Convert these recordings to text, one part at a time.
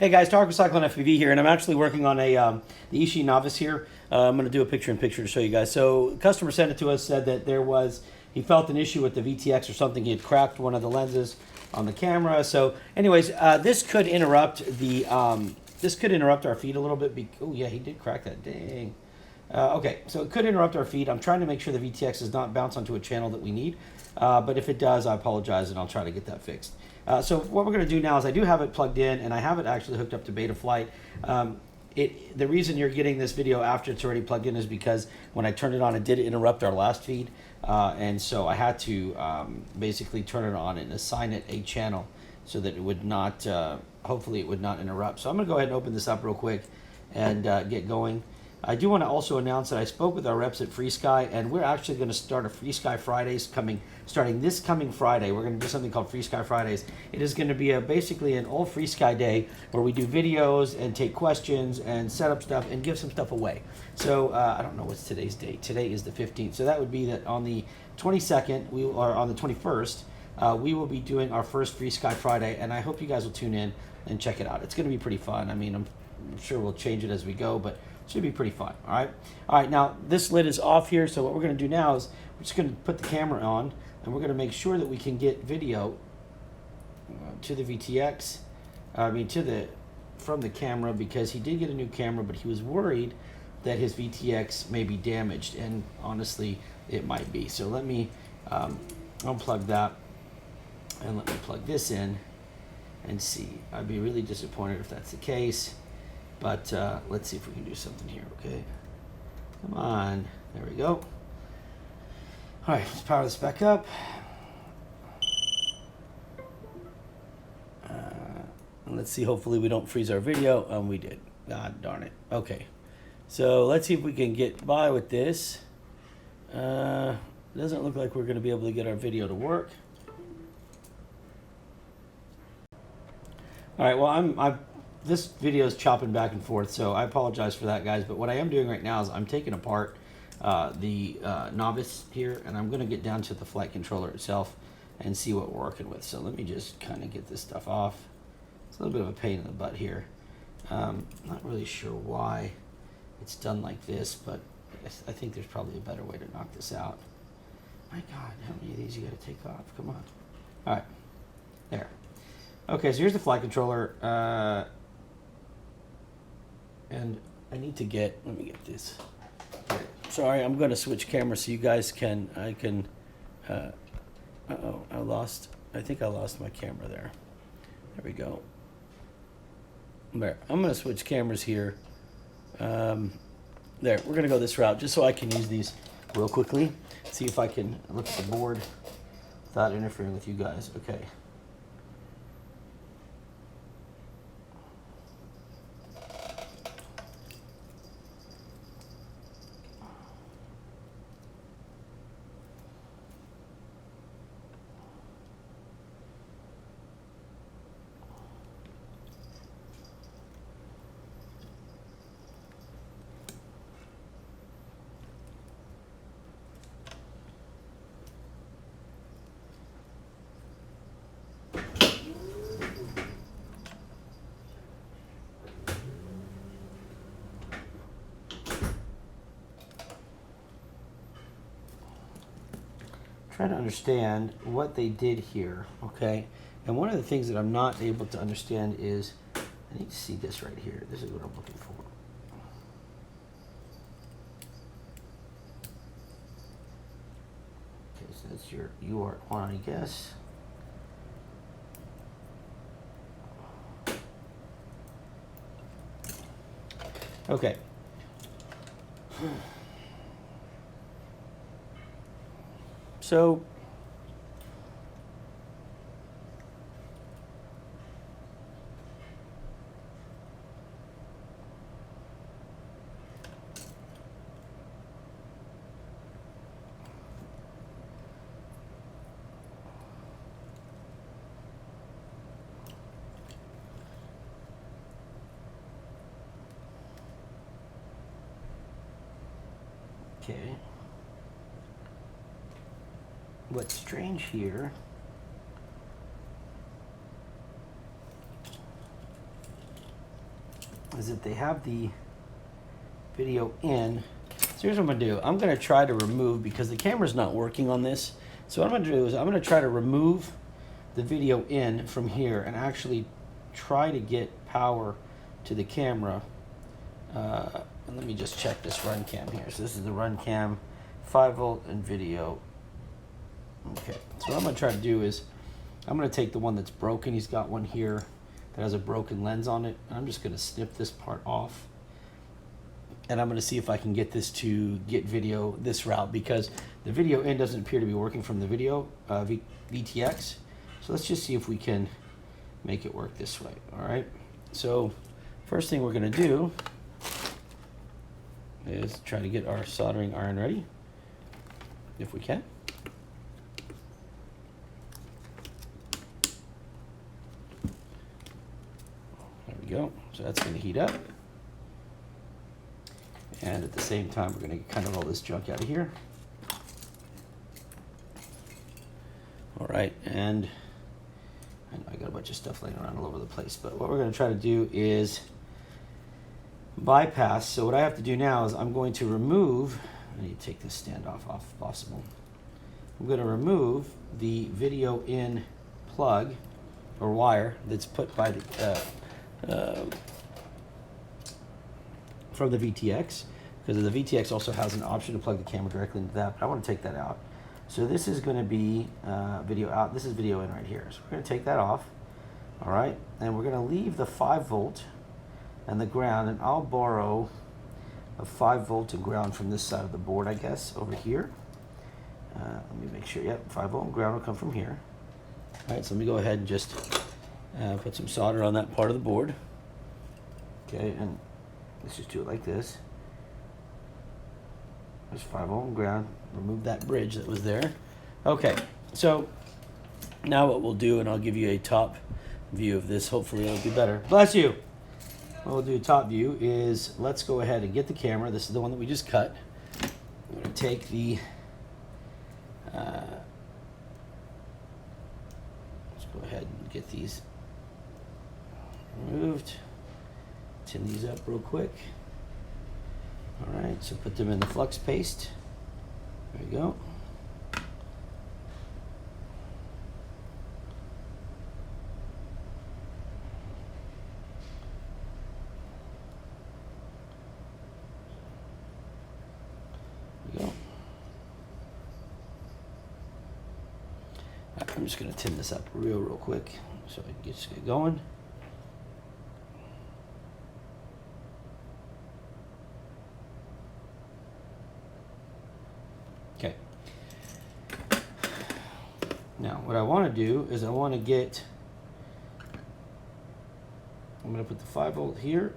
Hey guys, Tarek with Cyclone FPV here, and I'm actually working on the Ishii Novice here. I'm going to do a picture-in-picture to show you guys. So, customer sent it to us, said that he felt an issue with the VTX or something. He had cracked one of the lenses on the camera. So, anyways, this could interrupt our feed a little bit. Oh yeah, he did crack that. Dang. Okay, so it could interrupt our feed. I'm trying to make sure the VTX does not bounce onto a channel that we need. But if it does, I apologize, and I'll try to get that fixed. So what we're going to do now is I do have it plugged in, and I have it actually hooked up to Betaflight. The reason you're getting this video after it's already plugged in is because when I turned it on, it did interrupt our last feed. And so I had to basically turn it on and assign it a channel so that it would not, hopefully it would not interrupt. So I'm going to go ahead and open this up real quick and get going. I do want to also announce that I spoke with our reps at FrSky, and we're actually going to start a FrSky Fridays starting this coming Friday. We're going to do something called FrSky Fridays. It is going to be basically an all FrSky day where we do videos and take questions and set up stuff and give some stuff away. So I don't know what's today's date. Today is the 15th. So that would be that on the 22nd, or on the 21st, we will be doing our first FrSky Friday, and I hope you guys will tune in and check it out. It's going to be pretty fun. I mean, I'm sure we'll change it as we go, but should be pretty fun. All right, now this lid is off here, so what we're going to do now is we're just going to put the camera on, and we're going to make sure that we can get video to the VTX, from the camera, because he did get a new camera, but he was worried that his VTX may be damaged, and honestly it might be. So let me unplug that, and let me plug this in and see. I'd be really disappointed if that's the case. But let's see if we can do something here, okay? Come on. There we go. All right, let's power this back up. And let's see, hopefully we don't freeze our video. We did. God darn it. Okay. So let's see if we can get by with this. Doesn't look like we're going to be able to get our video to work. All right, well, this video is chopping back and forth, so I apologize for that, guys. But what I am doing right now is I'm taking apart the Novice here, and I'm going to get down to the flight controller itself and see what we're working with. So let me just kind of get this stuff off. It's a little bit of a pain in the butt here. Not really sure why it's done like this, but I think there's probably a better way to knock this out. My God, how many of these you got to take off? Come on. All right, there. Okay, so here's the flight controller. And I need to let me get this. Sorry, I'm going to switch cameras so you guys I think I lost my camera there. There we go. There, I'm going to switch cameras here. There, we're going to go this route just so I can use these real quickly. See if I can look at the board without interfering with you guys. Okay. Trying to understand what they did here, okay? And one of the things that I'm not able to understand is, I need to see this right here. This is what I'm looking for. Okay, so that's your UART one, I guess. Okay. So okay. What's strange here is that they have the video in. So here's what I'm gonna do. I'm gonna try to remove, because the camera's not working on this. So what I'm gonna do is I'm gonna try to remove the video in from here and actually try to get power to the camera. And let me just check this run cam here. So this is the run cam, 5-volt and video. Okay, so what I'm gonna try to do is I'm gonna take the one that's broken. He's got one here that has a broken lens on it. And I'm just gonna snip this part off. And I'm gonna see if I can get this to get video this route, because the video in doesn't appear to be working from the video VTX. So let's just see if we can make it work this way, all right? So first thing we're gonna do is try to get our soldering iron ready, if we can. There we go, so that's gonna heat up. And at the same time, we're gonna get kind of all this junk out of here. All right, and I know I got a bunch of stuff laying around all over the place, but what we're gonna try to do is bypass. So what I have to do now is I'm going to remove, I need to take this standoff off if possible. I'm gonna remove the video in plug or wire that's put by the, from the VTX, because the VTX also has an option to plug the camera directly into that, but I want to take that out. So this is going to be video out. This is video in right here. So we're going to take that off. All right, and we're going to leave the 5-volt and the ground, and I'll borrow a 5-volt and ground from this side of the board, I guess, over here. Let me make sure. Yep, 5-volt and ground will come from here. All right, so let me go ahead and just put some solder on that part of the board. Okay, and let's just do it like this. There's 5-volt and ground. Remove that bridge that was there. Okay, so now what we'll do, and I'll give you a top view of this. Hopefully it'll be better. Bless you. What we'll do top view is, let's go ahead and get the camera. This is the one that we just cut. I'm going to take the let's go ahead and get these removed. Tin these up real quick. All right, so put them in the flux paste. There we go. There we go. Right, I'm just going to tin this up real quick so I can just get going. Okay. Now, what I want to do is I want to get, I'm going to put the 5-volt here.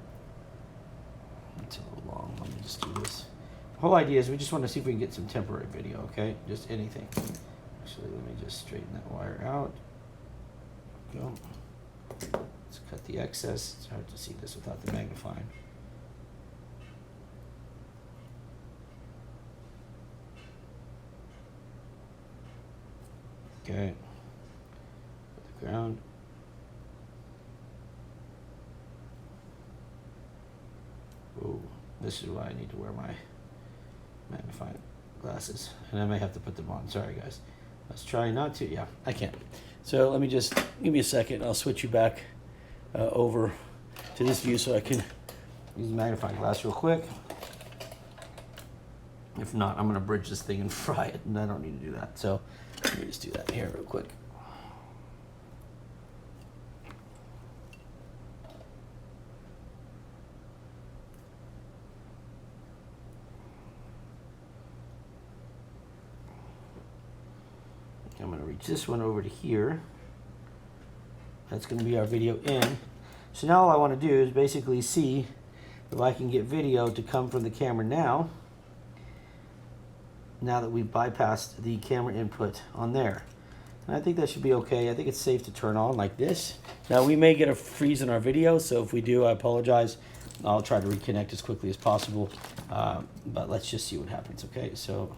It's a little long. Let me just do this. The whole idea is we just want to see if we can get some temporary video, okay? Just anything. Actually, let me just straighten that wire out. Go. Let's cut the excess. It's hard to see this without the magnifying. Okay, put the ground. Oh, this is why I need to wear my magnifying glasses. And I may have to put them on. Sorry, guys. Let's try not to. Yeah, I can't. So let me just, give me a second. I'll switch you back over to this view so I can use the magnifying glass real quick. If not, I'm going to bridge this thing and fry it, and I don't need to do that. So let me just do that here real quick. I'm going to reach this one over to here. That's going to be our video in. So now all I want to do is basically see if I can get video to come from the camera now that we've bypassed the camera input on there. And I think that should be okay. I think it's safe to turn on like this. Now we may get a freeze in our video, so if we do, I apologize. I'll try to reconnect as quickly as possible, but let's just see what happens, okay? So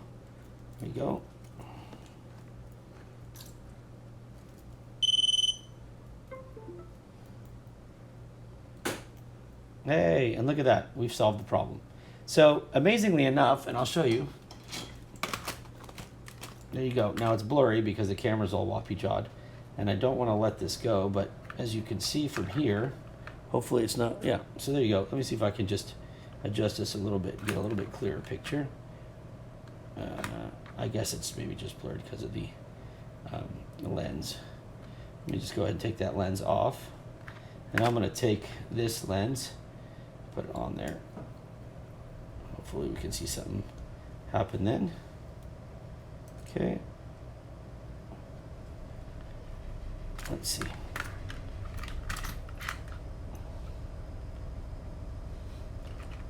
there we go. Hey, and look at that. We've solved the problem. So amazingly enough, and I'll show you. There you go. Now it's blurry because the camera's all woppy-jawed. And I don't want to let this go, but as you can see from here, hopefully it's not, yeah. So there you go. Let me see if I can just adjust this a little bit, get a little bit clearer picture. I guess it's maybe just blurred because of the lens. Let me just go ahead and take that lens off. And I'm going to take this lens, put it on there. Hopefully we can see something happen then. Okay. Let's see.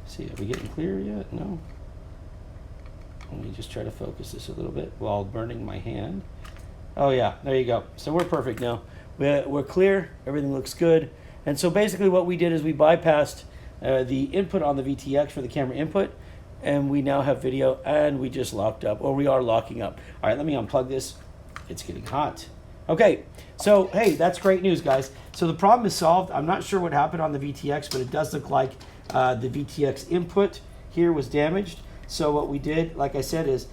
See, are we getting clear yet? No. Let me just try to focus this a little bit while burning my hand. Oh yeah, there you go. So we're perfect now. We're clear, everything looks good. And so basically what we did is we bypassed the input on the VTX for the camera input, and we now have video, and we just locked up, or we are locking up. All right, let me unplug this. It's getting hot. Okay, so hey, that's great news, guys. So the problem is solved. I'm not sure what happened on the VTX, but it does look like the VTX input here was damaged. So what we did, like I said, is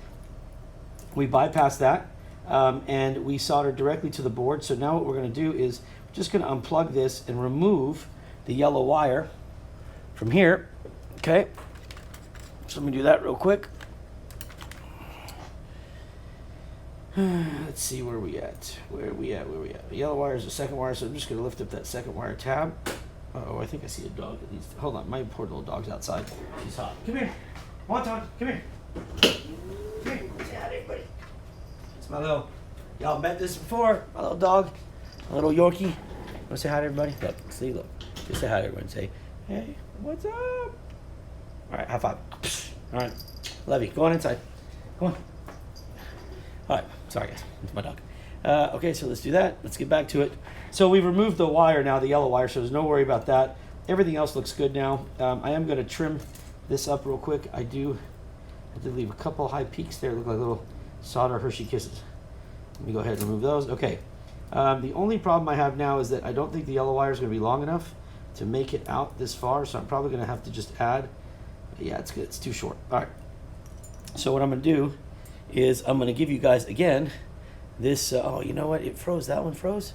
we bypassed that and we soldered directly to the board. So now what we're going to do is we're just going to unplug this and remove the yellow wire from here. Okay, so let me do that real quick. Let's see where we at. Where are we at? The yellow wire is the second wire, so I'm just going to lift up that second wire tab. Oh, I think I see a dog at least. Hold on, my poor little dog's outside. She's hot. Come here. Come on, Todd. Come here. Come here. Say hi to everybody. It's my little, y'all met this before. My little dog, my little Yorkie. Want to say hi to everybody? Look, see, look. Just say hi to everyone. Say, hey, what's up? All right, high five. All right, love you. Go on inside. Come on. All right, sorry guys, it's my dog. Okay, so let's do that. Let's get back to it. So we've removed the wire now, the yellow wire, so there's no worry about that. Everything else looks good now. I am going to trim this up real quick. I did leave a couple high peaks there. Look like little solder Hershey Kisses. Let me go ahead and remove those. Okay. The only problem I have now is that I don't think the yellow wire is going to be long enough to make it out this far, so I'm probably going to have to just add. Yeah, it's good. It's too short. All right. So what I'm going to do is I'm going to give you guys, again, this, oh, you know what? It froze. That one froze?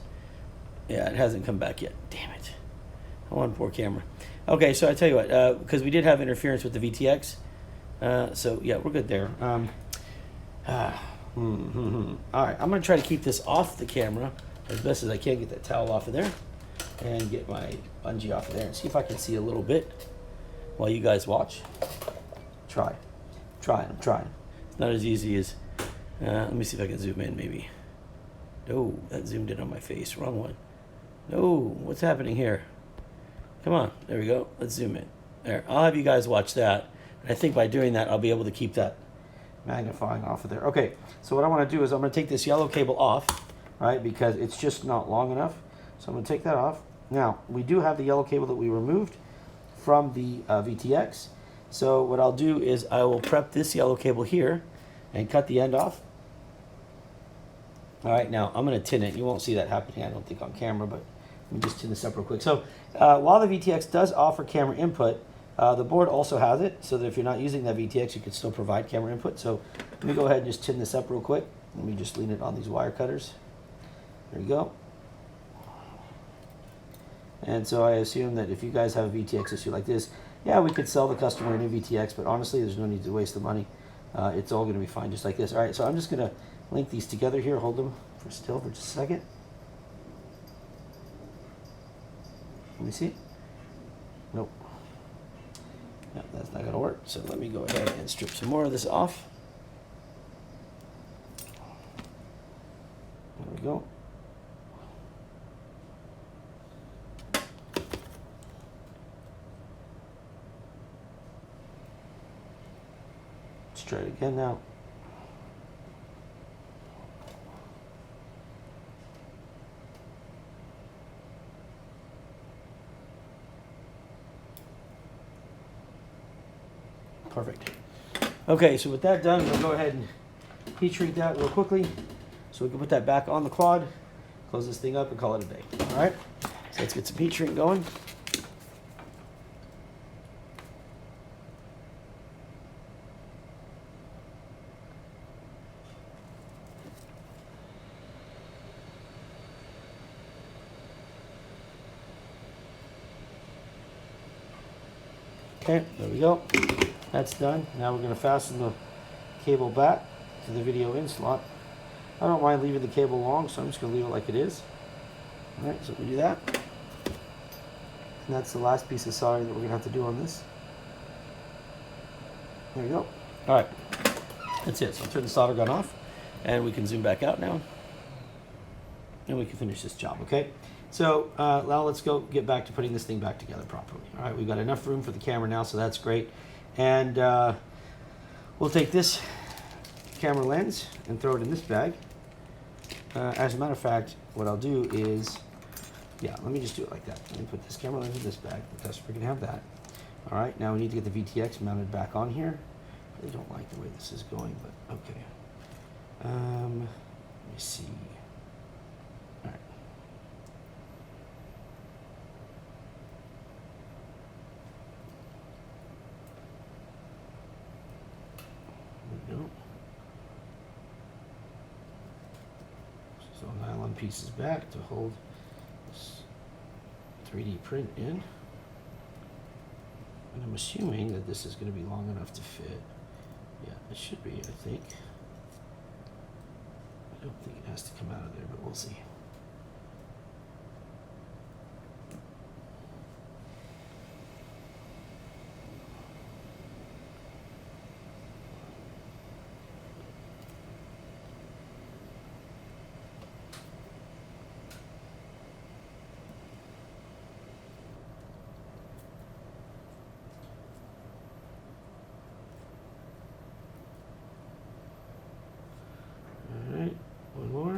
Yeah, it hasn't come back yet. Damn it. One poor camera. Okay, so I tell you what, because we did have interference with the VTX, so yeah, we're good there. All right, I'm going to try to keep this off the camera as best as I can, get that towel off of there, and get my bungee off of there, and see if I can see a little bit while you guys watch. I'm trying. It's not as easy as, let me see if I can zoom in maybe. No, that zoomed in on my face, wrong one. No, what's happening here? Come on, there we go. Let's zoom in. There, I'll have you guys watch that. And I think by doing that, I'll be able to keep that magnifying off of there. Okay, so what I want to do is I'm going to take this yellow cable off, right, because it's just not long enough. So I'm going to take that off. Now, we do have the yellow cable that we removed from the VTX. So what I'll do is I will prep this yellow cable here and cut the end off. All right, now I'm going to tin it. You won't see that happening, I don't think, on camera, but let me just tin this up real quick. So while the VTX does offer camera input, the board also has it, so that if you're not using that VTX, you can still provide camera input. So let me go ahead and just tin this up real quick. Let me just lean it on these wire cutters. There you go. And so I assume that if you guys have a VTX issue like this, yeah, we could sell the customer a new VTX, but honestly, there's no need to waste the money. It's all going to be fine just like this. All right, so I'm just going to link these together here. Hold them for just a second. Let me see. Nope. No, that's not going to work. So let me go ahead and strip some more of this off. There we go. Let's try it again now. Perfect. Okay, so with that done, we'll go ahead and heat treat that real quickly so we can put that back on the quad, close this thing up, and call it a day. All right, so let's get some heat treat going. Okay, there we go. That's done. Now we're going to fasten the cable back to the video in slot. I don't mind leaving the cable long, so I'm just going to leave it like it is. All right, so we do that. And that's the last piece of soldering that we're going to have to do on this. There we go. All right, that's it. So I'll turn the solder gun off, and we can zoom back out now. And we can finish this job, okay? So now let's go get back to putting this thing back together properly. All right, we've got enough room for the camera now, so that's great. And we'll take this camera lens and throw it in this bag. As a matter of fact, what I'll do is, yeah, let me just do it like that. Let me put this camera lens in this bag. The customer can have that. All right, now we need to get the VTX mounted back on here. I really don't like the way this is going, but okay. Let me see. All right. There we go. So nylon pieces back to hold this 3D print in. And I'm assuming that this is going to be long enough to fit. Yeah, it should be, I think. I don't think it has to come out of there, but we'll see. One more.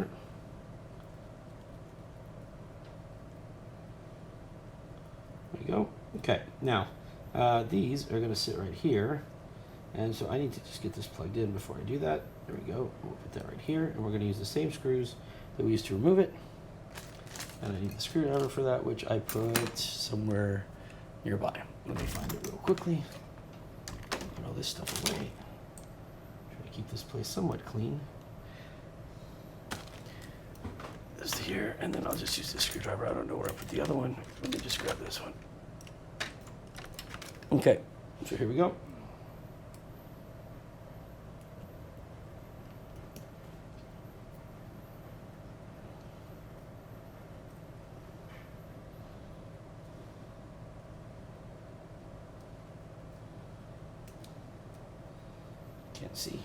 There we go. Okay, now these are going to sit right here, and so I need to just get this plugged in before I do that. There we go. We'll put that right here, and we're going to use the same screws that we used to remove it. And I need the screwdriver for that, which I put somewhere nearby. Let me find it real quickly. Put all this stuff away. Try to keep this place somewhat clean. This here, and then I'll just use this screwdriver. I don't know where I put the other one. Let me just grab this one. Okay, so here we go. Can't see.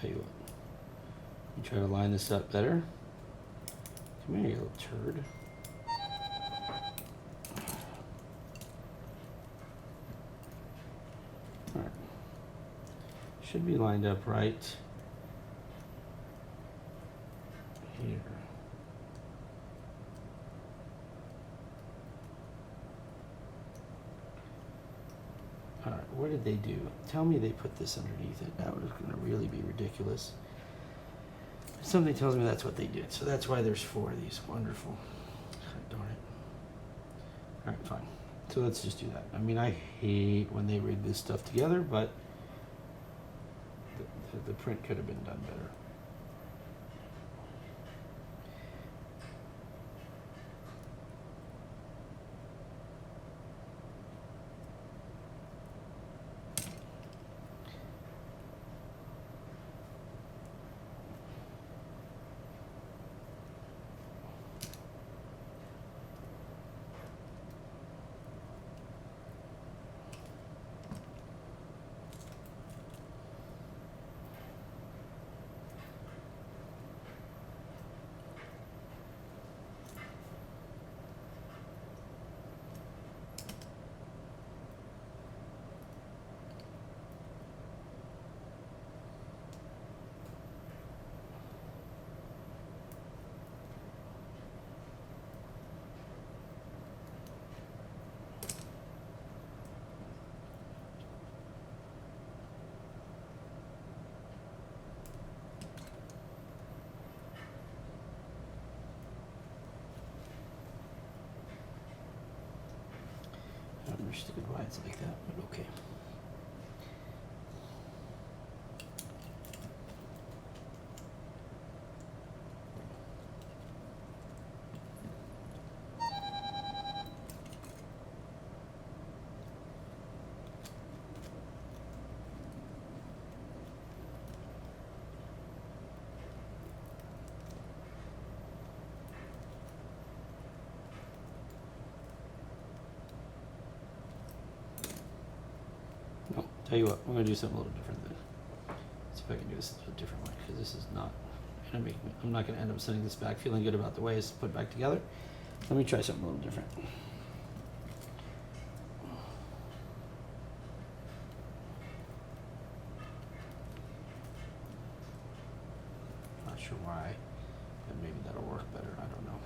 Tell you what, let me try to line this up better. Come here, you little turd. All right. Should be lined up right here. All right, what did they do? Tell me they put this underneath it. That was going to really be ridiculous. Something tells me that's what they did. So that's why there's 4 of these. Wonderful. Darn it. All right, fine. So let's just do that. I mean, I hate when they rig this stuff together, but the print could have been done better. I don't understand why it's like that, but okay. Tell you what, I'm gonna do something a little different then. See if I can do this a little different way, because this is not gonna make me, I'm not gonna end up sending this back feeling good about the way it's put back together. Let me try something a little different. Not sure why, but maybe that'll work better, I don't know.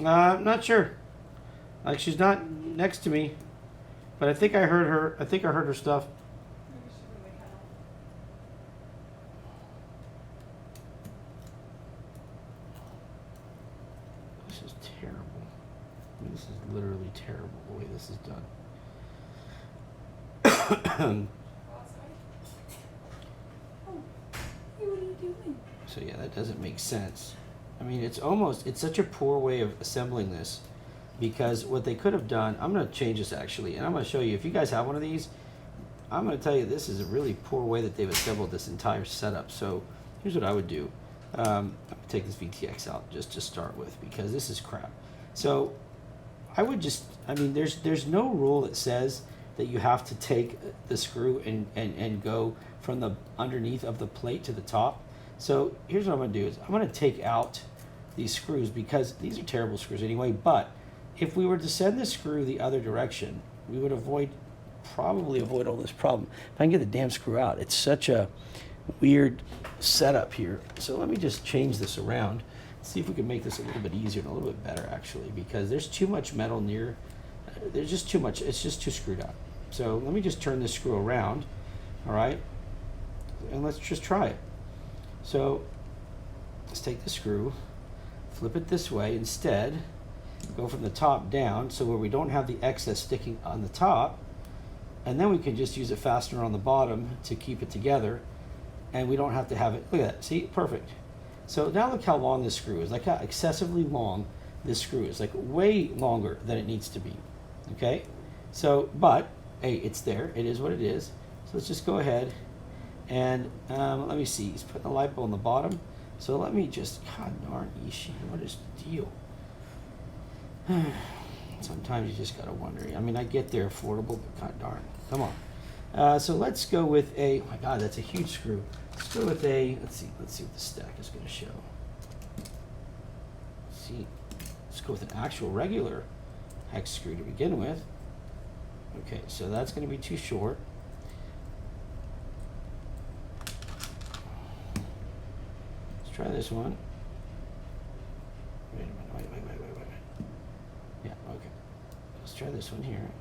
I'm not sure. Like, she's not next to me, but I think I heard her. I think I heard her stuff. This is terrible. I mean, this is literally terrible the way this is done. So yeah, that doesn't make sense. I mean, it's such a poor way of assembling this, because what they could have done, I'm going to change this actually, and I'm going to show you, if you guys have one of these, I'm going to tell you this is a really poor way that they've assembled this entire setup. So here's what I would do. I'm going to take this VTX out just to start with, because this is crap. So I would just, I mean, there's no rule that says that you have to take the screw and go from the underneath of the plate to the top. So here's what I'm going to do is I'm going to take out these screws, because these are terrible screws anyway, but if we were to send the screw the other direction, we would probably avoid all this problem. If I can get the damn screw out, it's such a weird setup here. So let me just change this around, see if we can make this a little bit easier and a little bit better actually, because there's too much metal near, there's just too much, it's just too screwed up. So let me just turn this screw around, all right, and let's just try it. So let's take the screw, flip it this way instead, go from the top down, so where we don't have the excess sticking on the top, and then we can just use a fastener on the bottom to keep it together, and we don't have to have it, look at that, see, perfect. So now look how long this screw is, like how excessively long this screw is, like way longer than it needs to be, okay? So, but, hey, it's there, it is what it is. So let's just go ahead and let me see, he's putting the lipo on the bottom. So let me just, god darn, Ishii, what is the deal? Sometimes you just gotta wonder. I mean, I get they're affordable, but god darn, come on. So let's go with a, oh my god, that's a huge screw. Let's go with a, let's see what the stack is gonna show. Let's see, let's go with an actual regular hex screw to begin with. Okay, so that's gonna be too short. Try this one. Wait a minute, wait. Yeah, okay. Let's try this one here.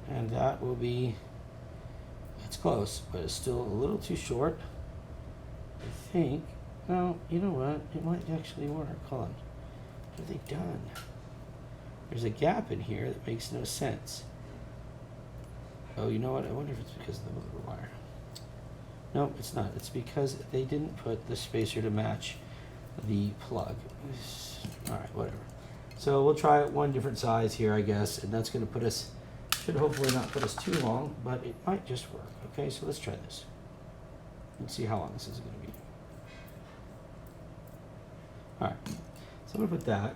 And that will be, it's close, but it's still a little too short. I think, well, you know what? It might actually work. Hold on. What have they done? There's a gap in here that makes no sense. Oh, you know what? I wonder if it's because of the motor wire. No, it's not. It's because they didn't put the spacer to match the plug. All right, whatever. So we'll try one different size here, I guess, and that's going to put us, should hopefully not put us too long, but it might just work. Okay, so let's try this. Let's see how long this is going to be. All right, so I'm going to put that,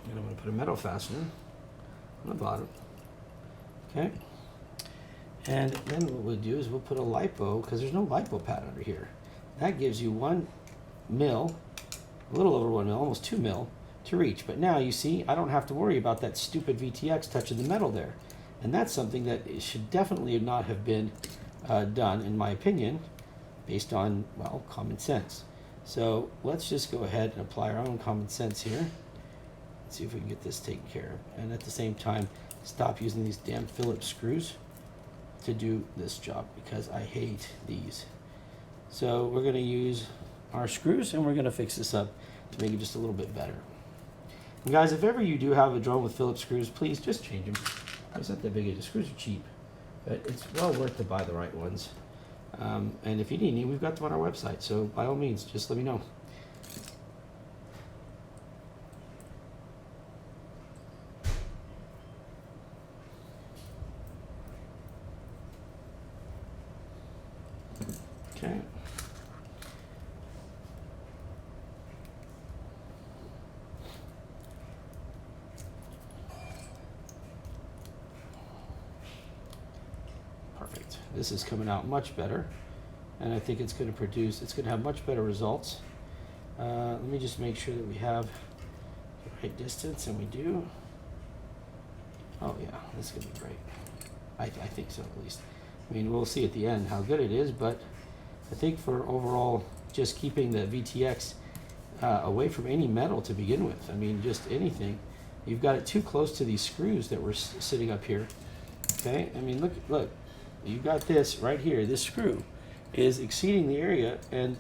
and I'm going to put a metal fastener on the bottom. Okay, and then what we'll do is we'll put a lipo, because there's no lipo pad under here. That gives you one mil, a little over 1 mil, almost 2 mil to reach. But now you see, I don't have to worry about that stupid VTX touching the metal there. And that's something that should definitely not have been done, in my opinion, based on, well, common sense. So let's just go ahead and apply our own common sense here. Let's see if we can get this taken care of. And at the same time, stop using these damn Phillips screws to do this job, because I hate these. So we're going to use our screws and we're going to fix this up to make it just a little bit better. And guys, if ever you do have a drone with Phillips screws, please just change them. It's not that big. The screws are cheap, but it's well worth to buy the right ones. And if you need any, we've got them on our website. So by all means, just let me know. Okay. Perfect. This is coming out much better, and I think it's going to have much better results. Let me just make sure that we have the right distance, and we do. Oh yeah, this is going to be great. I think so, at least. I mean, we'll see at the end how good it is, but I think for overall, just keeping the VTX away from any metal to begin with. I mean, just anything. You've got it too close to these screws that were sitting up here. Okay, I mean, look. You got this right here. This screw is exceeding the area, and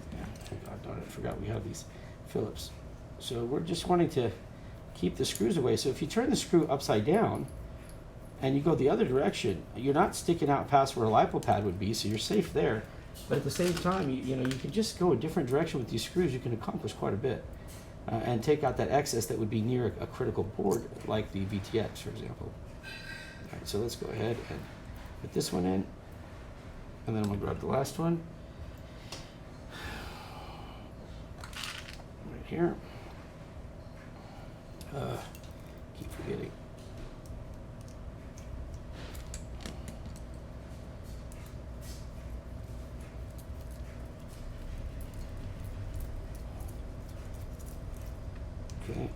God darn it, I forgot we have these Phillips. So we're just wanting to keep the screws away. So if you turn the screw upside down and you go the other direction, you're not sticking out past where a LiPo pad would be, so you're safe there. But at the same time, you can just go a different direction with these screws. You can accomplish quite a bit and take out that excess that would be near a critical board, like the VTX, for example. All right, so let's go ahead and put this one in, and then I'm gonna grab the last one right here. Keep forgetting. Okay.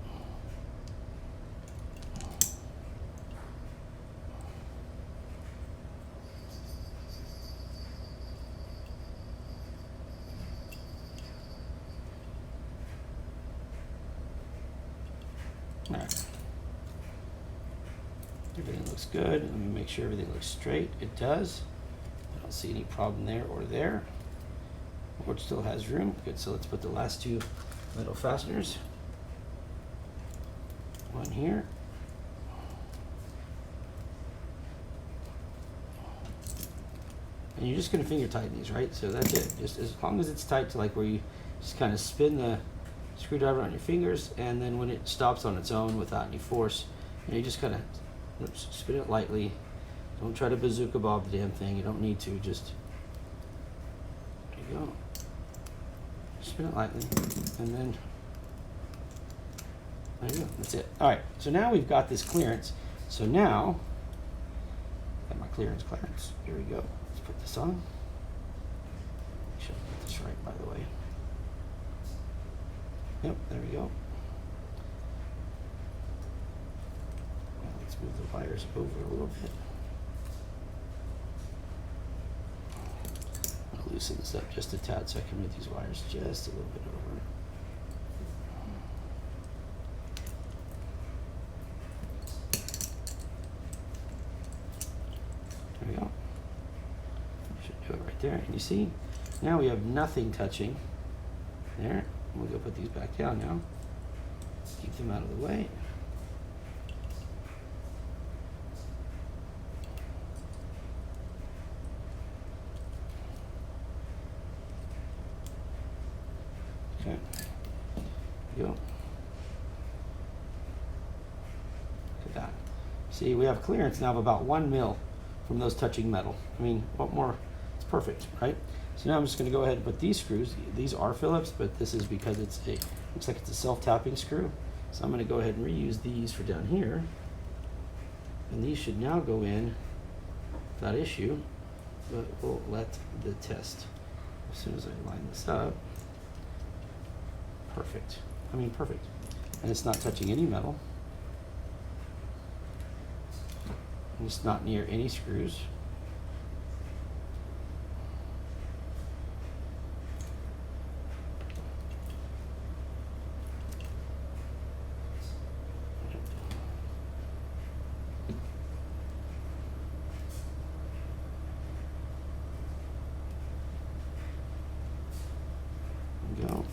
All right. Everything looks good. Let me make sure everything looks straight. It does. I don't see any problem there or there. Board still has room. Good, so let's put the last two metal fasteners. One here. And you're just going to finger tighten these, right? So that's it. Just as long as it's tight to like where you just kind of spin the screwdriver on your fingers, and then when it stops on its own without any force, you just kind of spin it lightly. Don't try to bazooka bob the damn thing. You don't need to. Just there you go. Spin it lightly, and then there you go. That's it. All right. So now we've got this clearance. So now, got my clearance. Here we go. Let's put this on. Make sure I get this right, by the way. Yep, there we go. Now let's move the wires over a little bit. I'll loosen this up just a tad so I can move these wires just a little bit over. There we go. Should do it right there. And you see, now we have nothing touching there. We'll go put these back down now. Keep them out of the way. Okay. There you go. Look at that. See, we have clearance now of about 1 mil from those touching metal. I mean, what more? It's perfect, right? So now I'm just going to go ahead and put these screws. These are Phillips, but this is because it's looks like it's a self-tapping screw. So I'm going to go ahead and reuse these for down here. And these should now go in without issue, but we'll let the test. As soon as I line this up, Perfect. I mean, perfect. And it's not touching any metal. And it's not near any screws. Go.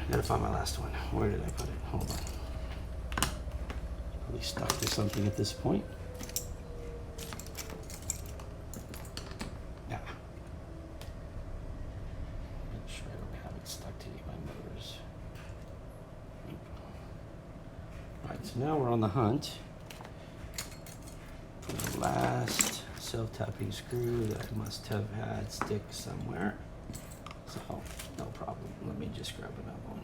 Gotta find my last one. Where did I put it? Hold on. Probably stuck to something at this point. Yeah. Make sure I don't have it stuck to any of my motors. Alright, so now we're on the hunt for the last self-tapping screw that I must have had stick somewhere. So, no problem. Let me just grab another one.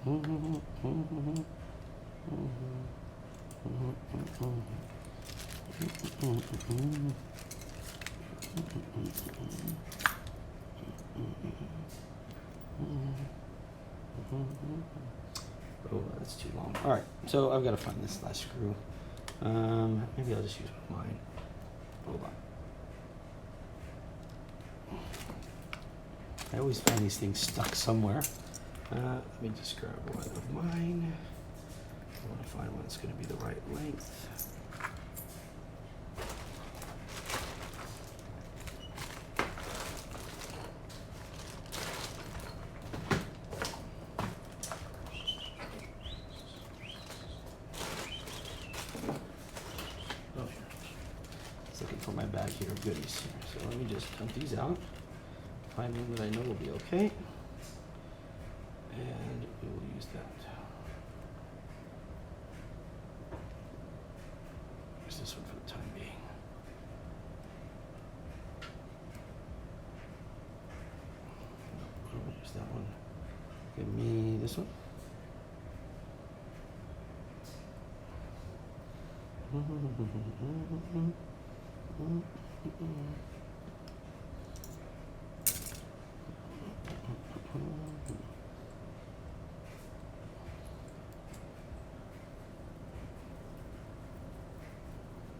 Oh, that's too long. All right, so I've got to find this last screw. Maybe I'll just use mine. Hold on. I always find these things stuck somewhere. Let me just grab one of mine. I want to find one that's going to be the right length. Oh, here. I was looking for my bag here of goodies here. So let me just dump these out. Find one that I know will be okay. And we will use that. Use this one for the time being. No, I won't use that one. Give me this one.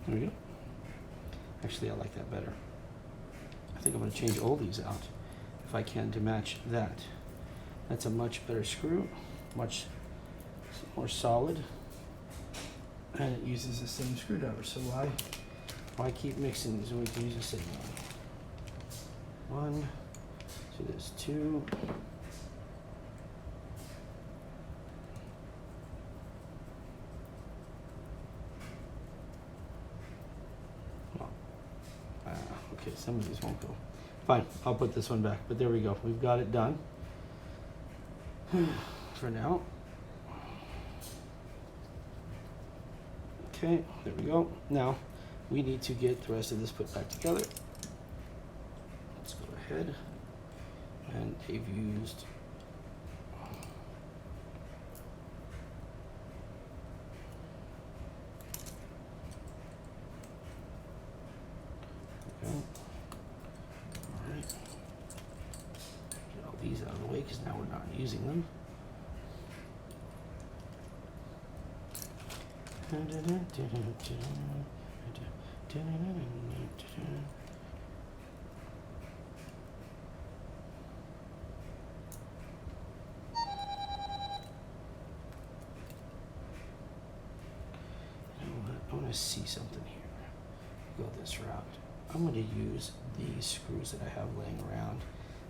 There we go. Actually, I like that better. I think I'm going to change all these out if I can to match that. That's a much better screw, much more solid, and it uses the same screwdriver. So why keep mixing these when we can use the same one? One, so there's two. Okay, some of these won't go. Fine, I'll put this one back, but there we go. We've got it done for now. Okay, there we go. Now, we need to get the rest of this put back together. Let's go ahead. And they've used these out of the way because now we're not using them. I want to see something here. Go this route. I'm going to use these screws that I have laying around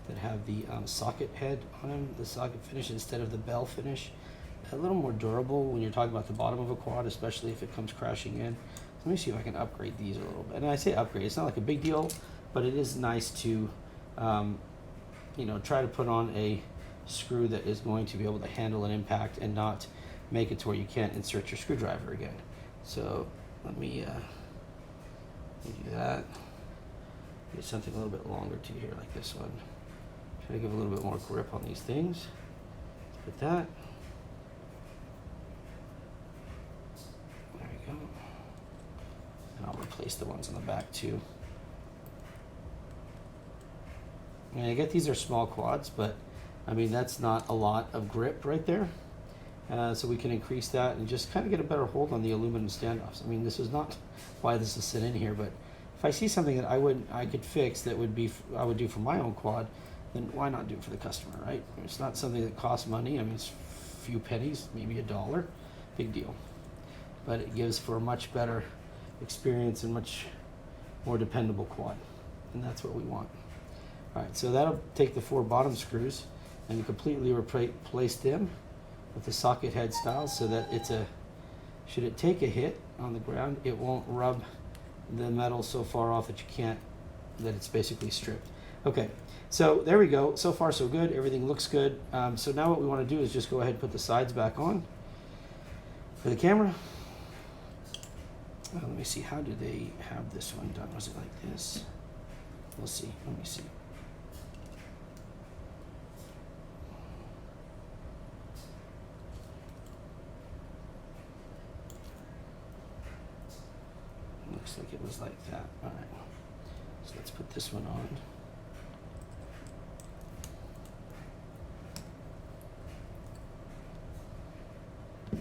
that have the socket head on them, the socket finish instead of the bell finish. A little more durable when you're talking about the bottom of a quad, especially if it comes crashing in. Let me see if I can upgrade these a little bit. And I say upgrade, it's not like a big deal, but it is nice to, you know, try to put on a screw that is going to be able to handle an impact and not make it to where you can't insert your screwdriver again. So let me do that. Get something a little bit longer too here, like this one. Try to give a little bit more grip on these things. Put that. There we go. And I'll replace the ones on the back too. And I get these are small quads, but I mean, that's not a lot of grip right there. So we can increase that and just kind of get a better hold on the aluminum standoffs. I mean, this is not why this is sit in here, but if I see something that I could fix that would be, I would do for my own quad, then why not do it for the customer, right? It's not something that costs money. I mean, it's a few pennies, maybe $1, big deal. But it gives for a much better experience and much more dependable quad. And that's what we want. All right, so that'll take the 4 bottom screws and completely replace them with the socket head style so that it's should it take a hit on the ground, it won't rub the metal so far off that you can't, that it's basically stripped. Okay, so there we go. So far so good, everything looks good. So now what we want to do is just go ahead and put the sides back on for the camera. Let me see, how do they have this one done? Was it like this? We'll see, let me see. Looks like it was like that. All right, so let's put this one on. I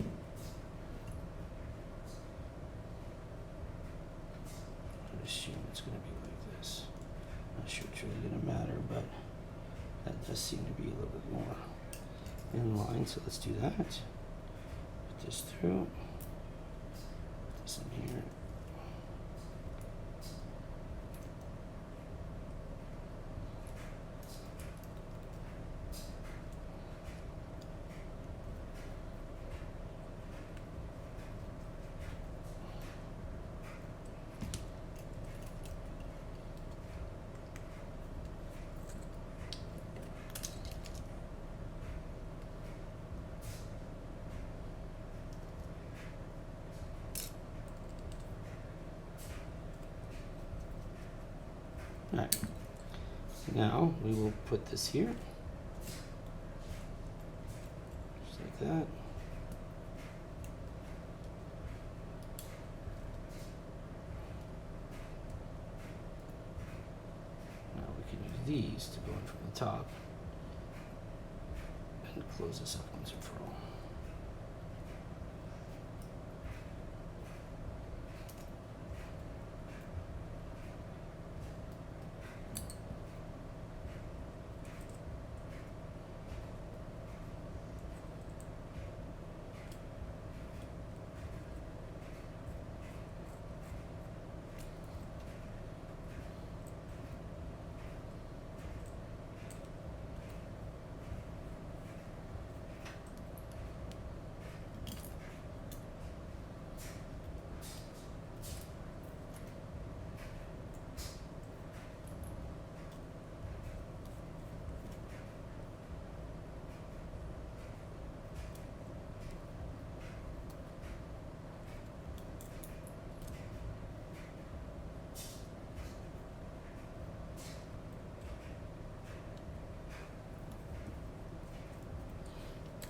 assume it's going to be like this. Not sure it's really going to matter, but that does seem to be a little bit more in line. So let's do that. Put this through. Put this in here. All right, now we will put this here, just like that. Now we can use these to go in from the top and close this up once and for all.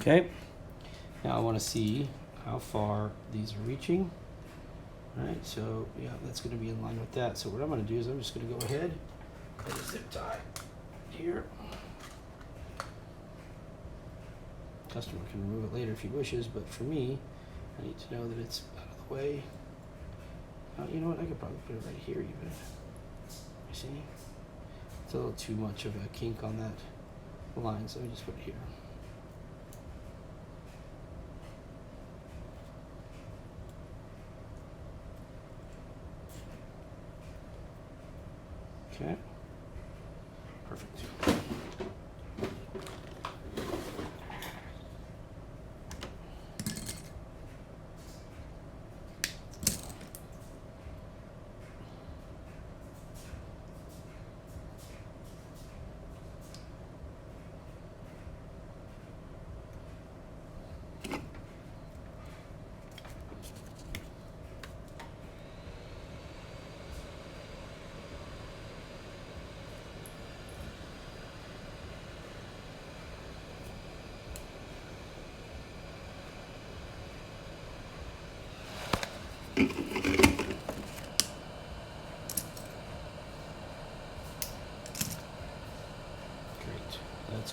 Okay, now I want to see how far these are reaching. All right, so yeah, that's going to be in line with that. So what I'm going to do is I'm just going to go ahead and zip tie here. Customer can remove it later if he wishes, but for me, I need to know that it's out of the way. You know what, I could probably put it right here even. You see? It's a little too much of a kink on that line, so let me just put it here. Okay, perfect.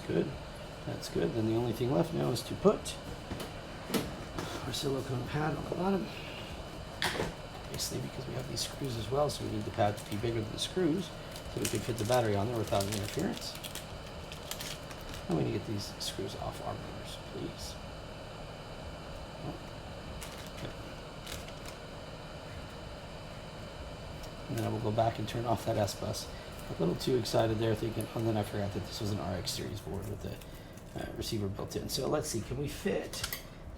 good. That's good. Then the only thing left now is to put our silicone pad on the bottom. Basically because we have these screws as well, so we need the pad to be bigger than the screws so we can fit the battery on there without any interference. And we need to get these screws off our motors, please. Okay. And then I will go back and turn off that S-Bus. A little too excited there thinking, and then I forgot that this was an RX series board with the receiver built in. So let's see, can we fit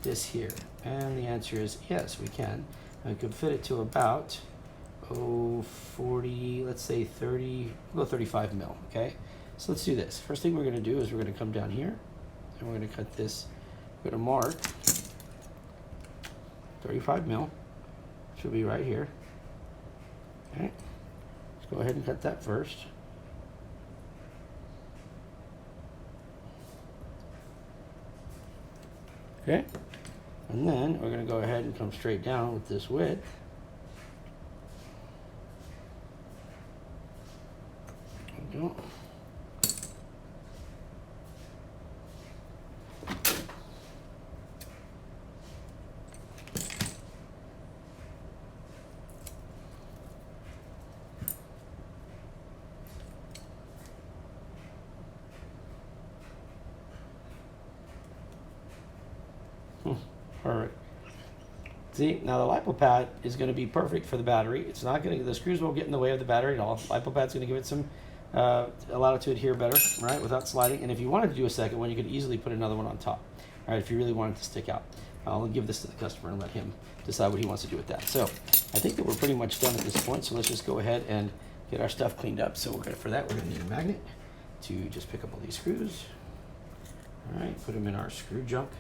this here? And the answer is yes, we can. And we could fit it to about 40, let's say 30, we'll go 35 mil, okay? So let's do this. First thing we're gonna do is we're gonna come down here and we're gonna cut this, we're gonna mark 35 mil, which will be right here. Okay, let's go ahead and cut that first. Okay, and then we're going to go ahead and come straight down with this width. There we go. Perfect. See, now the LiPo pad is going to be perfect for the battery. It's not going to, the screws won't get in the way of the battery at all. LiPo pad's going to give it some, allow it to adhere better, right, without sliding. And if you wanted to do a second one, you could easily put another one on top, all right, if you really wanted to stick out. I'll give this to the customer and let him decide what he wants to do with that. So I think that we're pretty much done at this point. So let's just go ahead and get our stuff cleaned up. So we're going to, for that, we're going to need a magnet to just pick up all these screws. All right, put them in our screw junk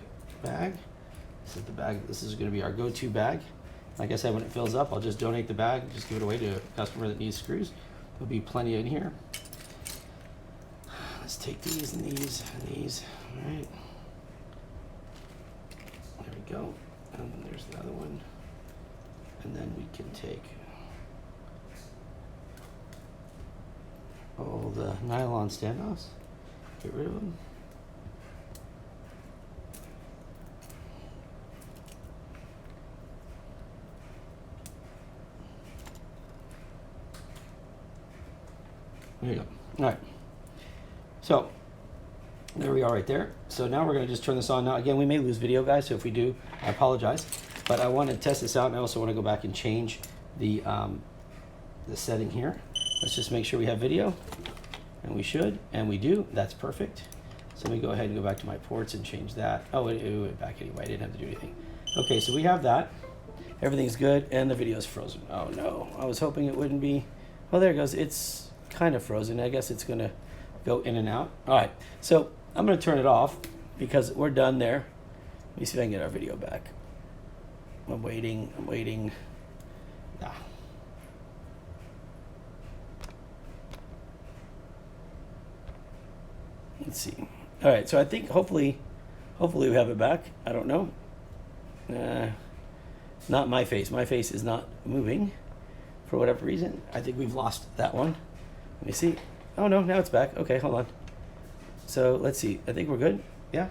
bag. This is the bag. This is going to be our go-to bag. Like I said, when it fills up, I'll just donate the bag, just give it away to a customer that needs screws. There'll be plenty in here. Let's take these and these and these. All right. There we go. And then there's the other one. And then we can take all the nylon standoffs. Get rid of them. There you go. All right. So there we are right there. So now we're going to just turn this on. Now, again, we may lose video, guys. So if we do, I apologize. But I want to test this out. And I also want to go back and change the setting here. Let's just make sure we have video. And we should. And we do. That's perfect. So let me go ahead and go back to my ports and change that. Oh, it went back anyway. I didn't have to do anything. Okay, so we have that. Everything's good. And the video is frozen. Oh, no. I was hoping it wouldn't be. Well, there it goes. It's kind of frozen. I guess it's going to go in and out. All right, so I'm going to turn it off because we're done there. Let me see if I can get our video back. I'm waiting. Ah. Let's see. All right, so I think hopefully we have it back. I don't know. Not my face. My face is not moving for whatever reason. I think we've lost that one. Let me see. Oh no, now it's back. Okay, hold on. So let's see. I think we're good. Yeah?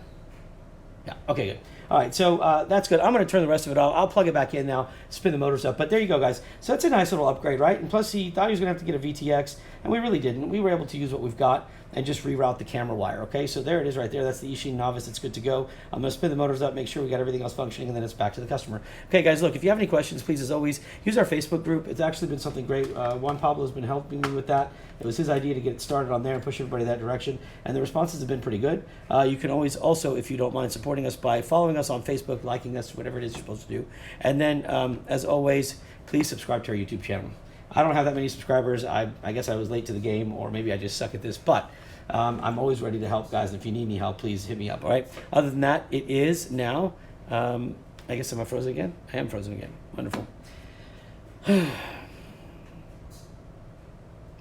Yeah, okay, good. All right, so that's good. I'm going to turn the rest of it off. I'll plug it back in now, spin the motors up. But there you go, guys. So that's a nice little upgrade, right? And plus, he thought he was going to have to get a VTX, and we really didn't. We were able to use what we've got and just reroute the camera wire, okay? So there it is right there. That's the Eachine Novice. It's good to go. I'm going to spin the motors up, make sure we got everything else functioning, and then it's back to the customer. Okay, guys, look, if you have any questions, please, as always, use our Facebook group. It's actually been something great. Juan Pablo has been helping me with that. It was his idea to get it started on there and push everybody that direction, and the responses have been pretty good. You can always also, if you don't mind, supporting us by following us on Facebook, liking us, whatever it is you're supposed to do. And then, as always, please subscribe to our YouTube channel. I don't have that many subscribers. I guess I was late to the game, or maybe I just suck at this, but I'm always ready to help, guys. And if you need any help, please hit me up, all right? Other than that, it is now, I guess, am I frozen again? I am frozen again. Wonderful.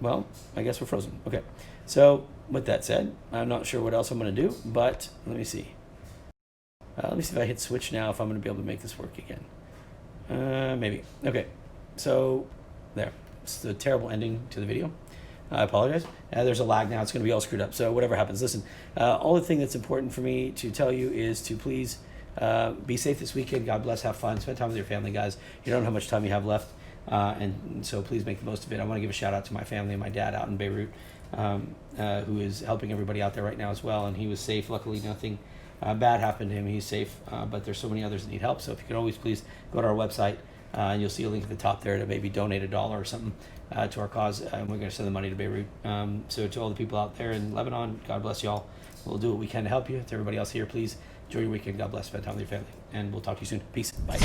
Well, I guess we're frozen. Okay. So with that said, I'm not sure what else I'm going to do, but let me see. Let me see if I hit switch now, if I'm going to be able to make this work again. Maybe. Okay. So there. It's a terrible ending to the video. I apologize. There's a lag now. It's going to be all screwed up. So whatever happens, listen. All the thing that's important for me to tell you is to please be safe this weekend. God bless. Have fun. Spend time with your family, guys. You don't know how much time you have left, and so please make the most of it. I want to give a shout out to my family and my dad out in Beirut, who is helping everybody out there right now as well. And he was safe. Luckily, nothing bad happened to him. He's safe. But there's so many others that need help. So if you could always please go to our website. And you'll see a link at the top there to maybe donate $1 or something to our cause. And we're going to send the money to Beirut. So to all the people out there in Lebanon, God bless y'all. We'll do what we can to help you. To everybody else here, please enjoy your weekend. God bless. Spend time with your family. And we'll talk to you soon. Peace. Bye.